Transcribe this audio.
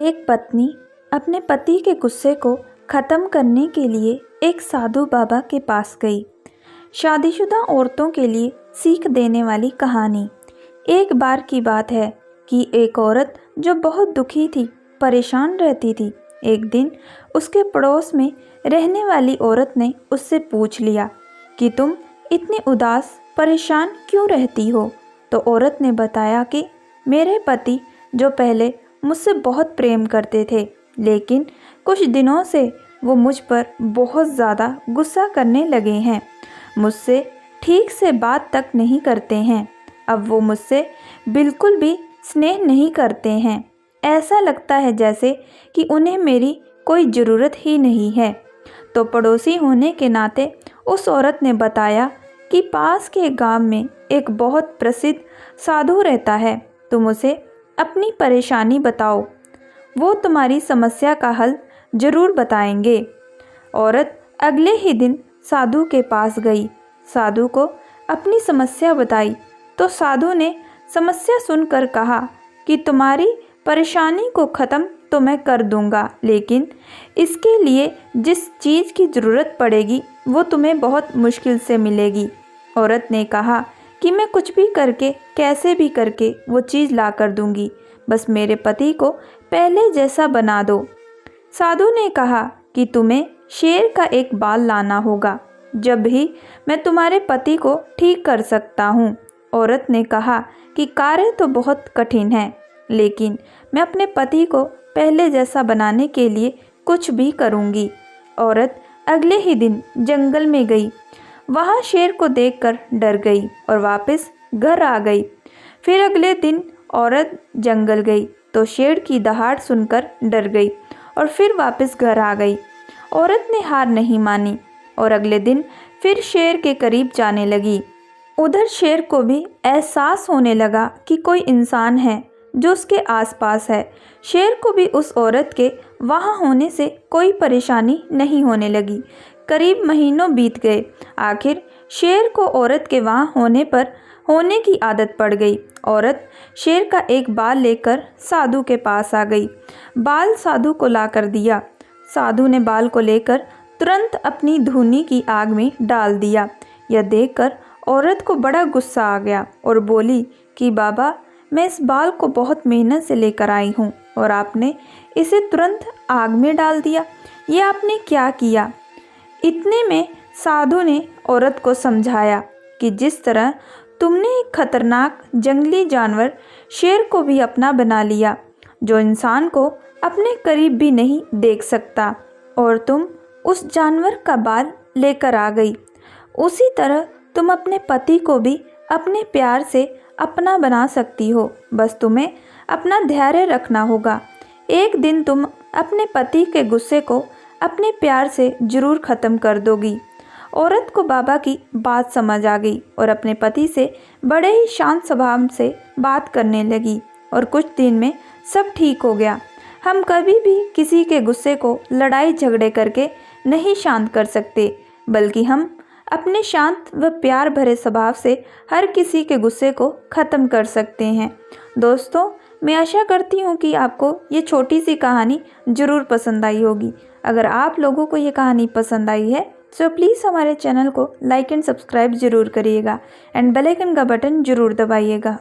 एक पत्नी अपने पति के गुस्से को ख़त्म करने के लिए एक साधु बाबा के पास गई। शादीशुदा औरतों के लिए सीख देने वाली कहानी। एक बार की बात है कि एक औरत जो बहुत दुखी थी, परेशान रहती थी। एक दिन उसके पड़ोस में रहने वाली औरत ने उससे पूछ लिया कि तुम इतनी उदास परेशान क्यों रहती हो। तो औरत ने बताया कि मेरे पति जो पहले मुझसे बहुत प्रेम करते थे, लेकिन कुछ दिनों से वो मुझ पर बहुत ज़्यादा गुस्सा करने लगे हैं। मुझसे ठीक से बात तक नहीं करते हैं। अब वो मुझसे बिल्कुल भी स्नेह नहीं करते हैं। ऐसा लगता है जैसे कि उन्हें मेरी कोई ज़रूरत ही नहीं है। तो पड़ोसी होने के नाते उस औरत ने बताया कि पास के गांव में एक बहुत प्रसिद्ध साधु रहता है। तुम उसे अपनी परेशानी बताओ, वो तुम्हारी समस्या का हल ज़रूर बताएंगे। औरत अगले ही दिन साधु के पास गई। साधु को अपनी समस्या बताई तो साधु ने समस्या सुनकर कहा कि तुम्हारी परेशानी को ख़त्म तो मैं कर दूंगा, लेकिन इसके लिए जिस चीज़ की ज़रूरत पड़ेगी वो तुम्हें बहुत मुश्किल से मिलेगी। औरत ने कहा कि मैं कुछ भी करके, कैसे भी करके वो चीज़ ला कर दूंगी, बस मेरे पति को पहले जैसा बना दो। साधु ने कहा कि तुम्हें शेर का एक बाल लाना होगा, जब भी मैं तुम्हारे पति को ठीक कर सकता हूँ। औरत ने कहा कि कार्य तो बहुत कठिन है, लेकिन मैं अपने पति को पहले जैसा बनाने के लिए कुछ भी करूँगी। औरत अगले ही दिन जंगल में गई। वहाँ शेर को देखकर डर गई और वापस घर आ गई। फिर अगले दिन औरत जंगल गई तो शेर की दहाड़ सुनकर डर गई और फिर वापस घर आ गई। औरत ने हार नहीं मानी और अगले दिन फिर शेर के करीब जाने लगी। उधर शेर को भी एहसास होने लगा कि कोई इंसान है जो उसके आसपास है। शेर को भी उस औरत के वहाँ होने से कोई परेशानी नहीं होने लगी। करीब महीनों बीत गए। आखिर शेर को औरत के वहाँ होने की आदत पड़ गई। औरत शेर का एक बाल लेकर साधु के पास आ गई। बाल साधु को ला कर दिया। साधु ने बाल को लेकर तुरंत अपनी धूनी की आग में डाल दिया। यह देखकर औरत को बड़ा गुस्सा आ गया और बोली कि बाबा, मैं इस बाल को बहुत मेहनत से लेकर आई हूँ और आपने इसे तुरंत आग में डाल दिया। ये आपने क्या किया? इतने में साधु ने औरत को समझाया कि जिस तरह तुमने एक खतरनाक जंगली जानवर शेर को भी अपना बना लिया, जो इंसान को अपने करीब भी नहीं देख सकता, और तुम उस जानवर का बाल लेकर आ गई, उसी तरह तुम अपने पति को भी अपने प्यार से अपना बना सकती हो। बस तुम्हें अपना धैर्य रखना होगा। एक दिन तुम अपने पति के गुस्से को अपने प्यार से ज़रूर ख़त्म कर दोगी। औरत को बाबा की बात समझ आ गई और अपने पति से बड़े ही शांत स्वभाव से बात करने लगी और कुछ दिन में सब ठीक हो गया। हम कभी भी किसी के गुस्से को लड़ाई झगड़े करके नहीं शांत कर सकते, बल्कि हम अपने शांत व प्यार भरे स्वभाव से हर किसी के गुस्से को ख़त्म कर सकते हैं। दोस्तों, मैं आशा करती हूँ कि आपको ये छोटी सी कहानी ज़रूर पसंद आई होगी। अगर आप लोगों को ये कहानी पसंद आई है तो प्लीज़ हमारे चैनल को लाइक एंड सब्सक्राइब ज़रूर करिएगा एंड बेल आइकन का बटन ज़रूर दबाइएगा।